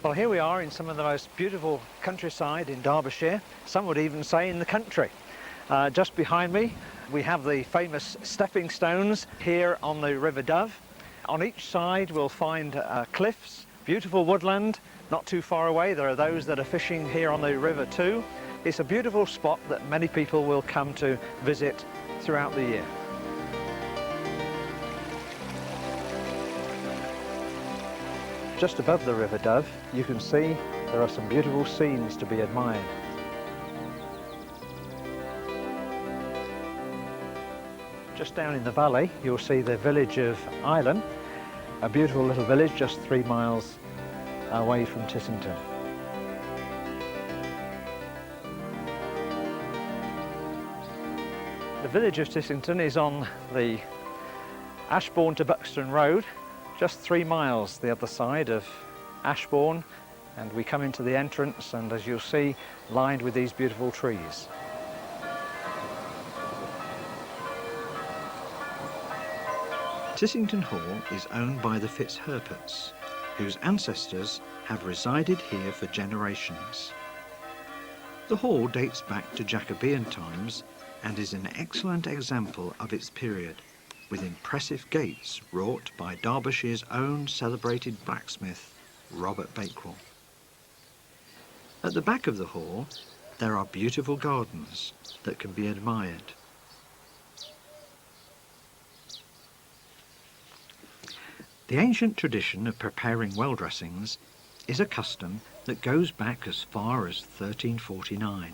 Well, here we are in some of the most beautiful countryside in Derbyshire. Some would even say in the country. Just behind me, we have the famous stepping stones here on the River Dove. On each side, we'll find cliffs, beautiful woodland. Not too far away, there are those that are fishing here on the river too. It's a beautiful spot that many people will come to visit throughout the year. Just above the River Dove, you can see there are some beautiful scenes to be admired. Just down in the valley, you'll see the village of Island, a beautiful little village just 3 miles away from Tissington. The village of Tissington is on the Ashbourne to Buxton Road, just 3 miles the other side of Ashbourne, and we come into the entrance, and as you'll see, lined with these beautiful trees. Tissington Hall is owned by the Fitzherberts, whose ancestors have resided here for generations. The hall dates back to Jacobean times and is an excellent example of its period, with impressive gates wrought by Derbyshire's own celebrated blacksmith, Robert Bakewell. At the back of the hall, there are beautiful gardens that can be admired. The ancient tradition of preparing well dressings is a custom that goes back as far as 1349,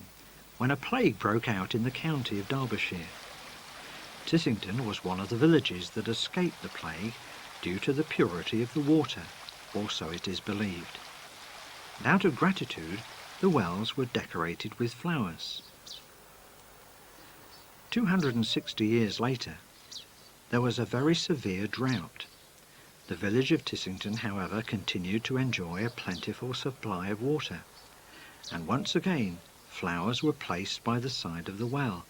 when a plague broke out in the county of Derbyshire. Tissington was one of the villages that escaped the plague due to the purity of the water, or so it is believed. And out of gratitude, the wells were decorated with flowers. 260 years later, there was a very severe drought. The village of Tissington, however, continued to enjoy a plentiful supply of water, and once again flowers were placed by the side of the well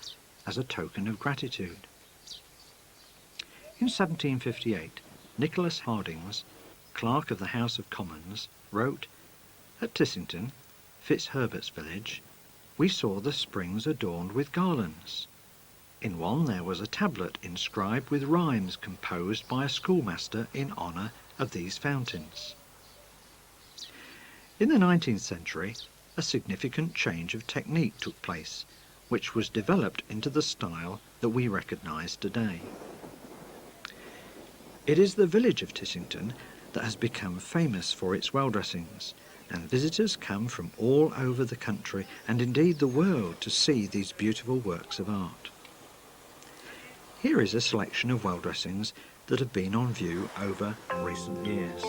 as a token of gratitude. In 1758, Nicholas Hardings, clerk of the House of Commons, wrote, "At Tissington, Fitzherbert's village, we saw the springs adorned with garlands. In one there was a tablet inscribed with rhymes composed by a schoolmaster in honour of these fountains." In the 19th century, a significant change of technique took place, which was developed into the style that we recognise today. It is the village of Tissington that has become famous for its well dressings, and visitors come from all over the country and indeed the world to see these beautiful works of art. Here is a selection of well dressings that have been on view over recent years.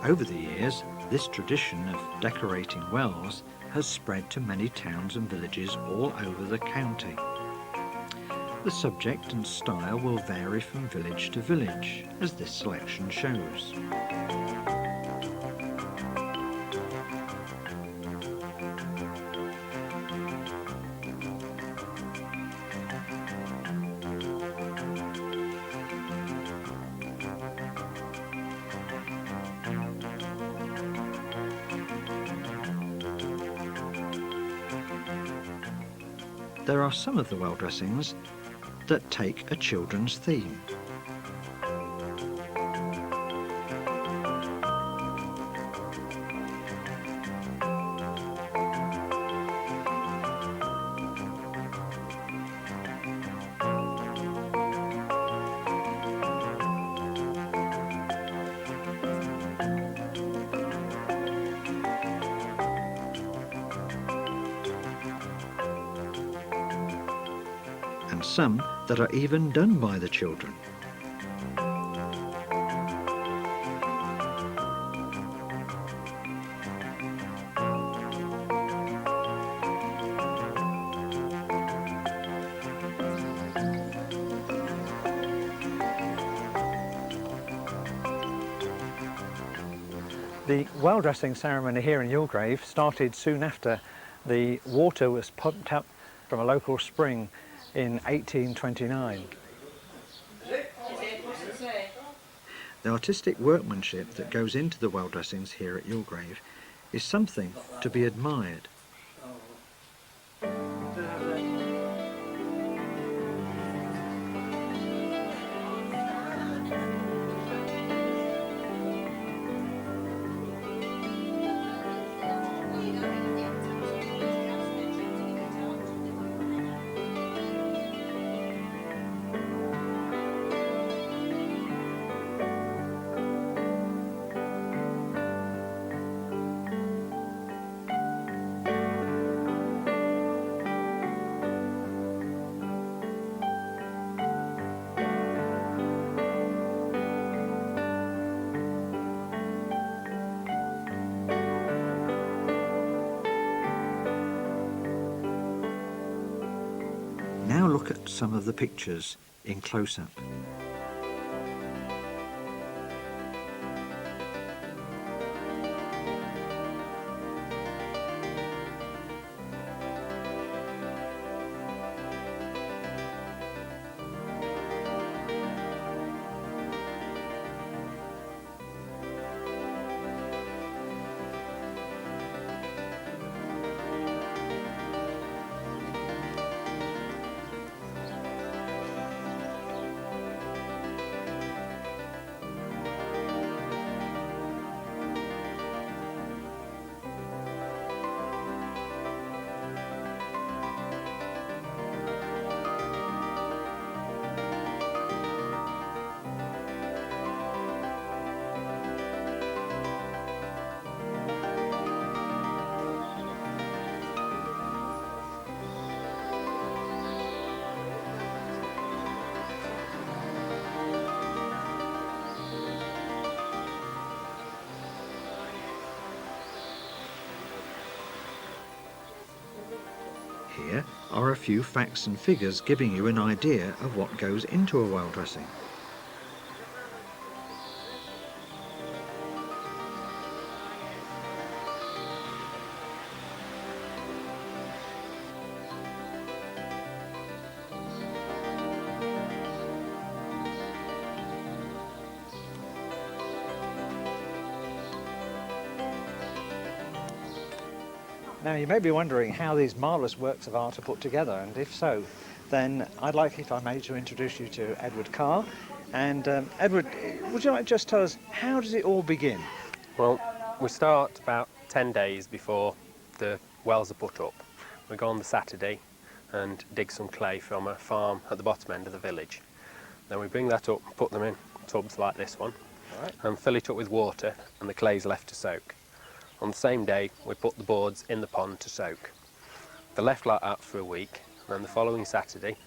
Over the years, this tradition of decorating wells has spread to many towns and villages all over the county. The subject and style will vary from village to village, as this selection shows. There are some of the well dressings that take a children's theme. and some that are even done by the children. The well dressing ceremony here in Youlgrave started soon after the water was pumped up from a local spring in 1829. The artistic workmanship that goes into the well dressings here at Youlgrave is something to be admired. Now look at some of the pictures in close-up. Here are a few facts and figures giving you an idea of what goes into a well dressing. Now you may be wondering how these marvellous works of art are put together, and if so, then I'd like, if I may, to introduce you to Edward Carr. And Edward, would you like to just tell us, how does it all begin? Well, we start about 10 days before the wells are put up. We go on the Saturday and dig some clay from a farm at the bottom end of the village. Then we bring that up, put them in tubs like this one, and fill it up with water, and the clay's left to soak. On the same day, we put the boards in the pond to soak. They're left like that for a week, and then the following Saturday,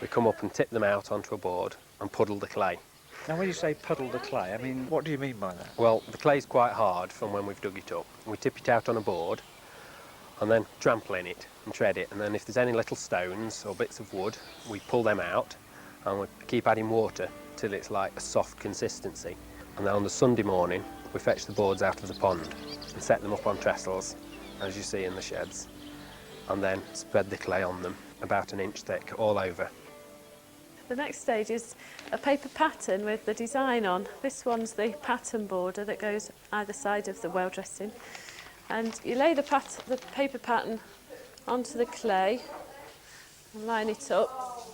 we come up and tip them out onto a board and puddle the clay. Now when you say puddle the clay, I mean, what do you mean by that? Well, the clay's quite hard from when we've dug it up. We tip it out on a board and then trample in it and tread it, and then if there's any little stones or bits of wood, we pull them out and we keep adding water till it's like a soft consistency. And then on the Sunday morning, we fetch the boards out of the pond and set them up on trestles, as you see in the sheds, and then spread the clay on them, about an inch thick, all over. The next stage is a paper pattern with the design on. This one's the pattern border that goes either side of the well dressing. And you lay the paper pattern onto the clay and line it up.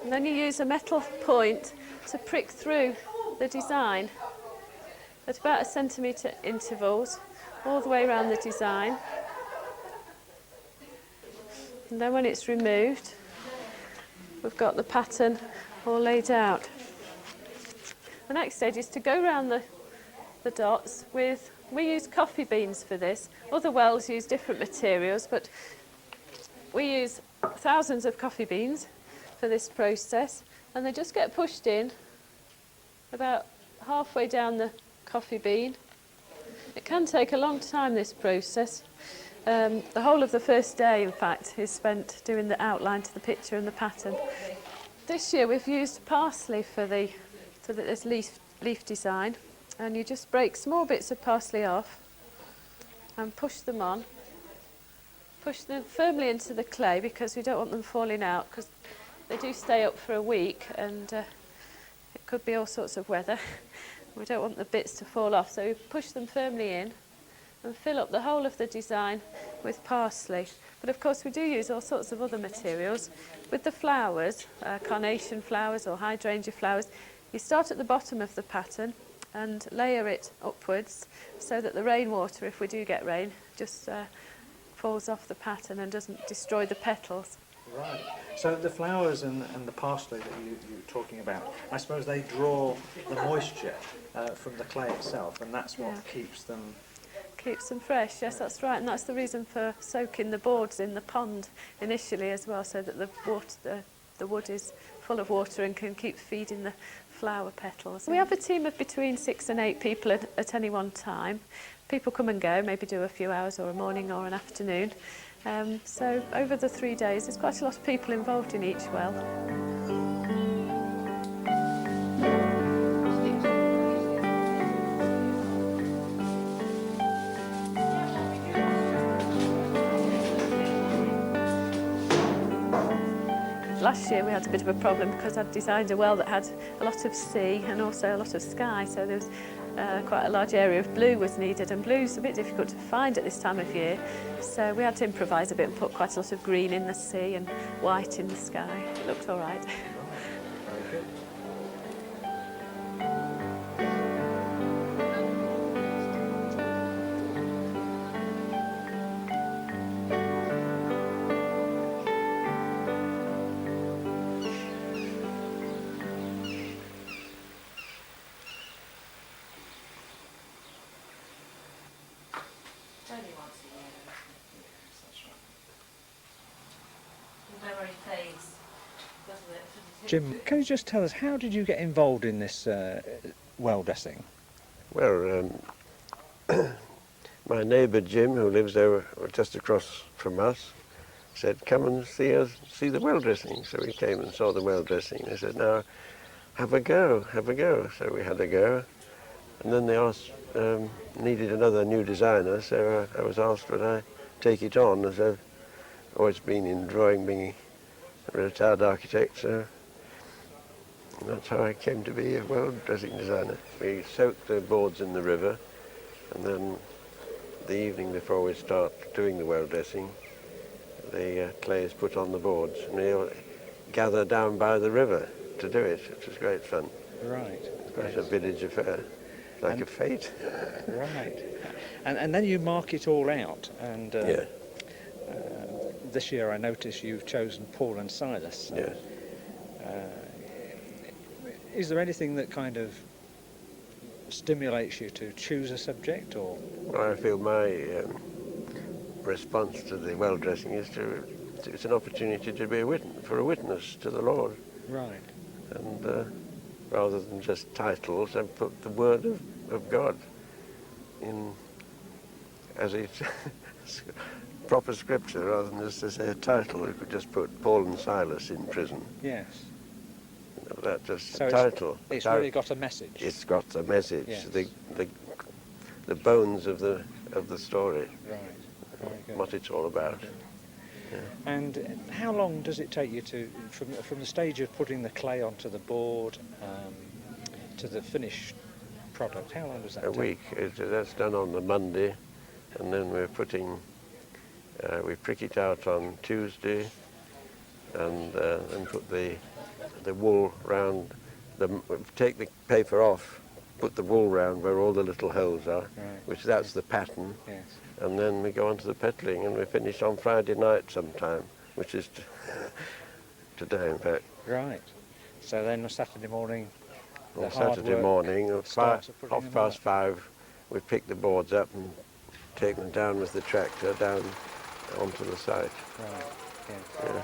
And then you use a metal point to prick through the design at about 1 centimetre intervals all the way around the design. And then when it's removed, we've got the pattern all laid out. The next stage is to go around the dots with, we use coffee beans for this. Other wells use different materials, but we use thousands of coffee beans for this process, and they just get pushed in about halfway down the coffee bean. It can take a long time, this process. The whole of the first day, in fact, is spent doing the outline to the picture and the pattern. This year we've used parsley for this leaf design, and you just break small bits of parsley off and push them on. Push them firmly into the clay because we don't want them falling out, because they do stay up for a week, and it could be all sorts of weather. We don't want the bits to fall off, so we push them firmly in and fill up the whole of the design with parsley. But of course we do use all sorts of other materials. With the flowers, carnation flowers or hydrangea flowers, you start at the bottom of the pattern and layer it upwards so that the rainwater, if we do get rain, just falls off the pattern and doesn't destroy the petals. Right. So the flowers and the parsley that you're talking about, I suppose they draw the moisture from the clay itself, and that's what keeps them... Keeps them fresh, yes, that's right. And that's the reason for soaking the boards in the pond initially as well, so that the wood is full of water and can keep feeding the flower petals. We have a team of between 6 and 8 people at any one time. People come and go, maybe do a few hours or a morning or an afternoon. So over the 3 days, there's quite a lot of people involved in each well. Last year we had a bit of a problem because I'd designed a well that had a lot of sea and also a lot of sky, so there was quite a large area of blue was needed, and blue's a bit difficult to find at this time of year, so we had to improvise a bit and put quite a lot of green in the sea and white in the sky. It looked all right. Very good. Jim, can you just tell us, how did you get involved in this well dressing? Well, my neighbour Jim, who lives over just across from us, said, "Come and see the well dressing." So we came and saw the well dressing. They said, "Now, have a go." So we had a go, and then they asked, needed another new designer. So I was asked would I take it on, as I've always been in drawing, being a retired architect. So that's how I came to be a well dressing designer. We soak the boards in the river, and then the evening before we start doing the well dressing, the clay is put on the boards, and we all gather down by the river to do it, which was great fun. Right. It's a village affair, like a fete. Right. And then you mark it all out, and this year I notice you've chosen Paul and Silas. Yes. Is there anything that kind of stimulates you to choose a subject, or? Well, I feel my response to the well dressing is it's an opportunity to be a witness to the Lord. Right. And rather than just titles, I've put the word of God in as it's proper scripture, rather than just to say a title. We could just put Paul and Silas in prison. Yes. That just So title. It's really got a message. It's got a message. Yes. The bones of the story. Right. Very good. What it's all about. Yeah. And how long does it take you to, from the stage of putting the clay onto the board to the finished product? How long does that take? A week. That's done on the Monday, and then we're putting. We prick it out on Tuesday, and put the wool round. Take the paper off, put the wool round where all the little holes are, which that's the pattern. Yes. And then we go on to the petling, and we finish on Friday night sometime, which is today, in fact. Right. So then on Saturday morning, On Saturday morning, at 5:30, we pick the boards up and take them down with the tractor down onto the site. Right. Yeah. Yeah.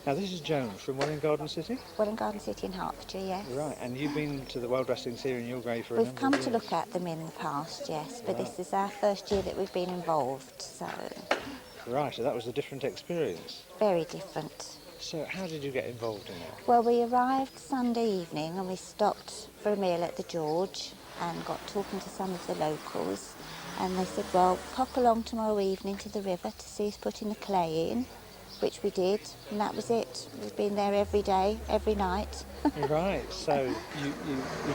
Now this is Joan from Welwyn Garden City? Welwyn Garden City in Hertfordshire, yes. Right, and you've been to the well dressings here in Youlgrave for a We've number come of to years. look at them in the past, yes, but Right. this is our first year that we've been involved, so Right, so that was a different experience. very different. So how did you get involved in it? Well, we arrived Sunday evening and we stopped for a meal at the George and got talking to some of the locals, and they said, well, pop along tomorrow evening to the river to see us putting the clay in, which we did, and that was it. We've been there every day, every night. Right, so you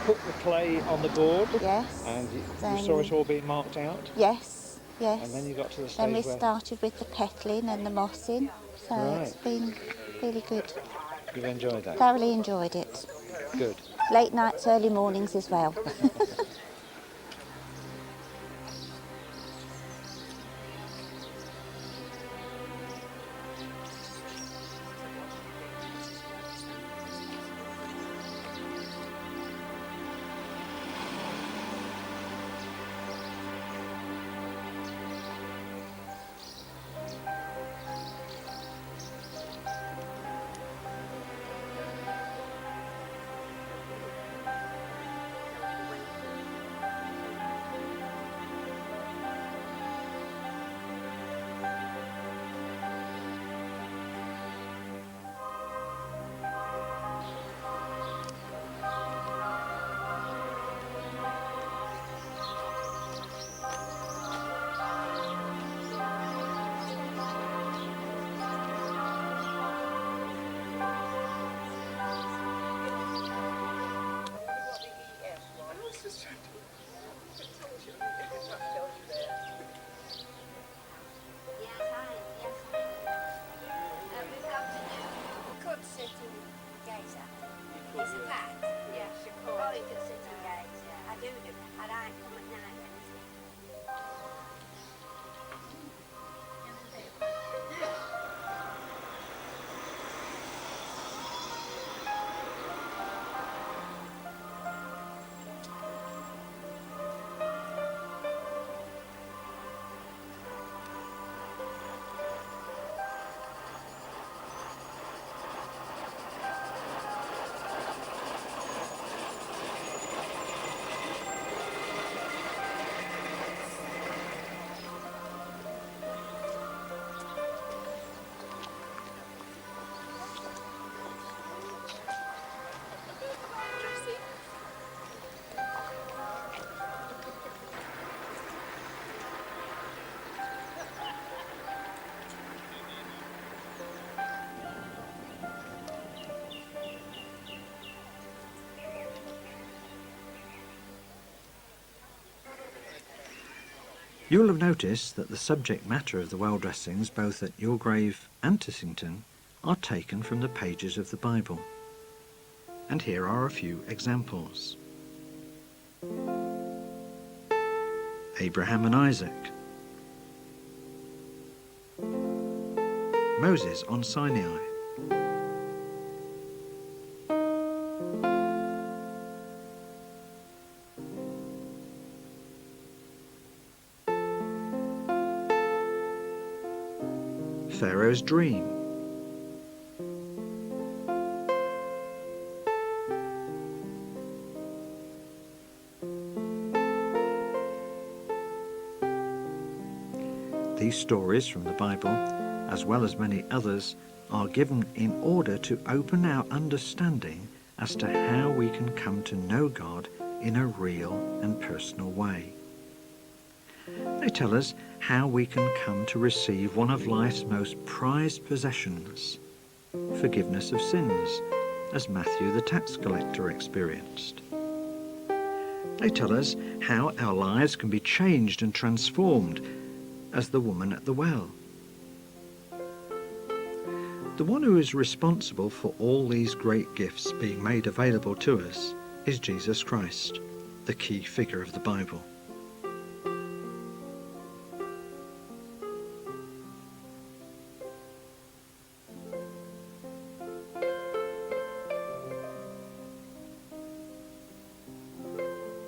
put the clay on the board, Yes. and you Then- saw it all being marked out, Yes, yes. and then you got to the Then stage we where started with the petling and the mossing, so it's Right. been really good. you've enjoyed that. Thoroughly enjoyed it. Good. Late nights, early mornings as well. You'll have noticed that the subject matter of the well dressings both at Youlgrave and Tissington are taken from the pages of the Bible. And here are a few examples. Abraham and Isaac, Moses on Sinai. Pharaoh's dream. These stories from the Bible, as well as many others, are given in order to open our understanding as to how we can come to know God in a real and personal way. They tell us how we can come to receive one of life's most prized possessions, forgiveness of sins, as Matthew the tax collector experienced. They tell us how our lives can be changed and transformed, as the woman at the well. The one who is responsible for all these great gifts being made available to us is Jesus Christ, the key figure of the Bible.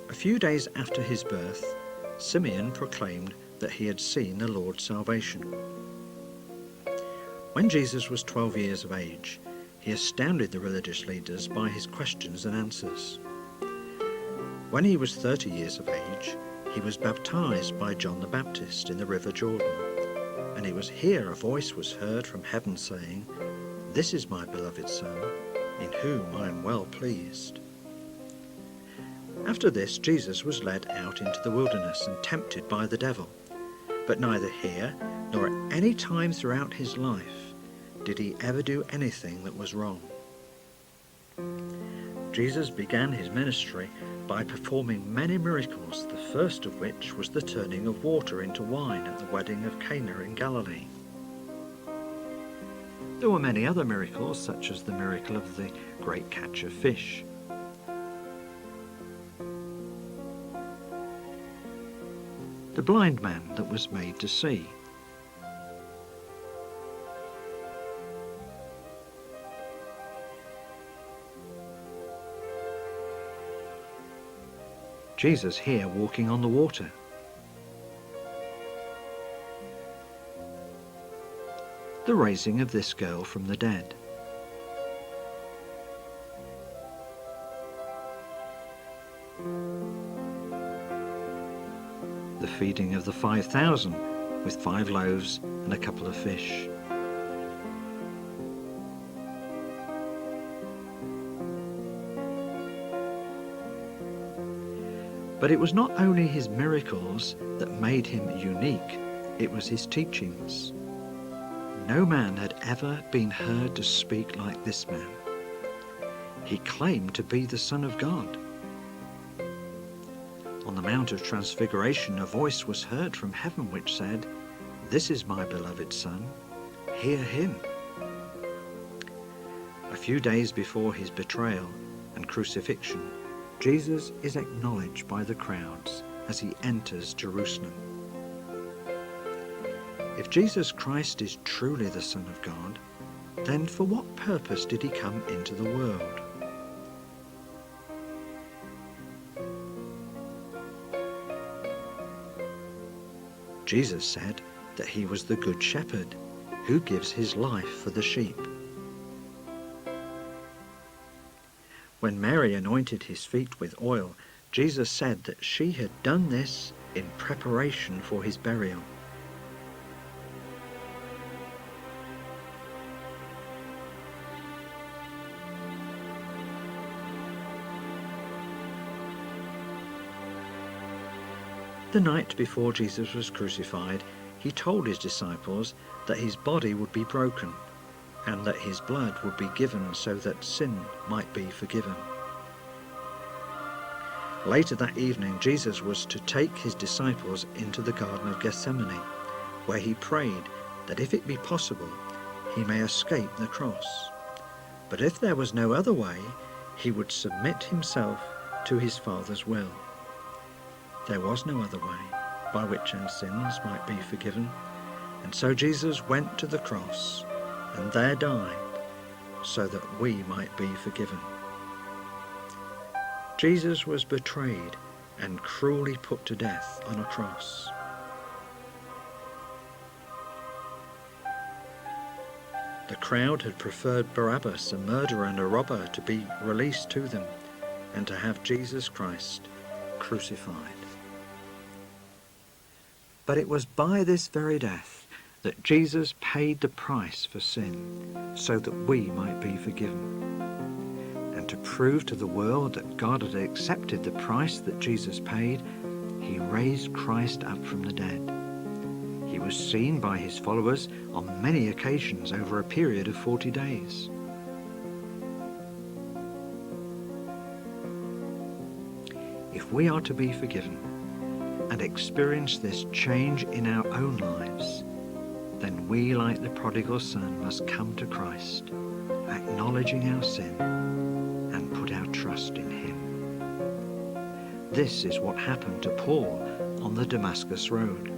A few days after his birth, Simeon proclaimed that he had seen the Lord's salvation. When Jesus was 12 years of age, he astounded the religious leaders by his questions and answers. When he was 30 years of age, he was baptized by John the Baptist in the river Jordan, and it was here a voice was heard from heaven saying, "This is my beloved Son, in whom I am well pleased." After this, Jesus was led out into the wilderness and tempted by the devil. But neither here nor at any time throughout his life did he ever do anything that was wrong. Jesus began his ministry by performing many miracles, the first of which was the turning of water into wine at the wedding of Cana in Galilee. There were many other miracles, such as the miracle of the great catch of fish. The blind man that was made to see. Jesus here walking on the water. The raising of this girl from the dead. The feeding of the 5,000 with 5 loaves and a couple of fish. But it was not only his miracles that made him unique, it was his teachings. No man had ever been heard to speak like this man. He claimed to be the Son of God. On the Mount of Transfiguration, a voice was heard from heaven which said, "This is my beloved Son, hear him." A few days before his betrayal and crucifixion, Jesus is acknowledged by the crowds as he enters Jerusalem. If Jesus Christ is truly the Son of God, then for what purpose did he come into the world? Jesus said that he was the Good Shepherd who gives his life for the sheep. When Mary anointed his feet with oil, Jesus said that she had done this in preparation for his burial. The night before Jesus was crucified, he told his disciples that his body would be broken and that his blood would be given so that sin might be forgiven. Later that evening, Jesus was to take his disciples into the Garden of Gethsemane, where he prayed that if it be possible, he may escape the cross. But if there was no other way, he would submit himself to his Father's will. There was no other way by which our sins might be forgiven, and so Jesus went to the cross and there died so that we might be forgiven. Jesus was betrayed and cruelly put to death on a cross. The crowd had preferred Barabbas, a murderer and a robber, to be released to them and to have Jesus Christ crucified. But it was by this very death that Jesus paid the price for sin so that we might be forgiven. And to prove to the world that God had accepted the price that Jesus paid, he raised Christ up from the dead. He was seen by his followers on many occasions over a period of 40 days. If we are to be forgiven and experience this change in our own lives, then we, like the prodigal son, must come to Christ, acknowledging our sin and put our trust in him. This is what happened to Paul on the Damascus road.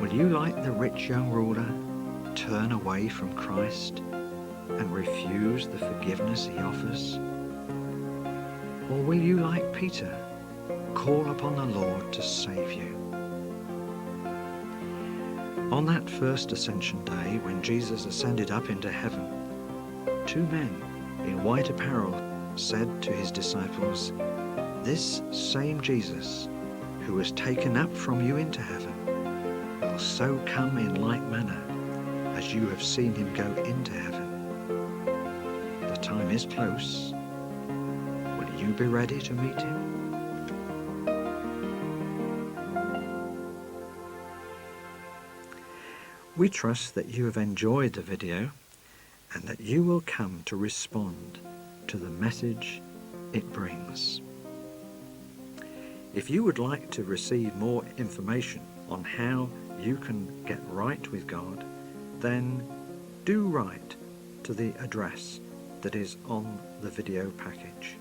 Will you, like the rich young ruler, turn away from Christ and refuse the forgiveness he offers? Or will you, like Peter, call upon the Lord to save you? On that first ascension day, when Jesus ascended up into heaven, 2 men in white apparel said to his disciples, "This same Jesus, who was taken up from you into heaven, will so come in like manner as you have seen him go into heaven." The time is close. Will you be ready to meet him? We trust that you have enjoyed the video and that you will come to respond to the message it brings. If you would like to receive more information on how you can get right with God, then do write to the address that is on the video package.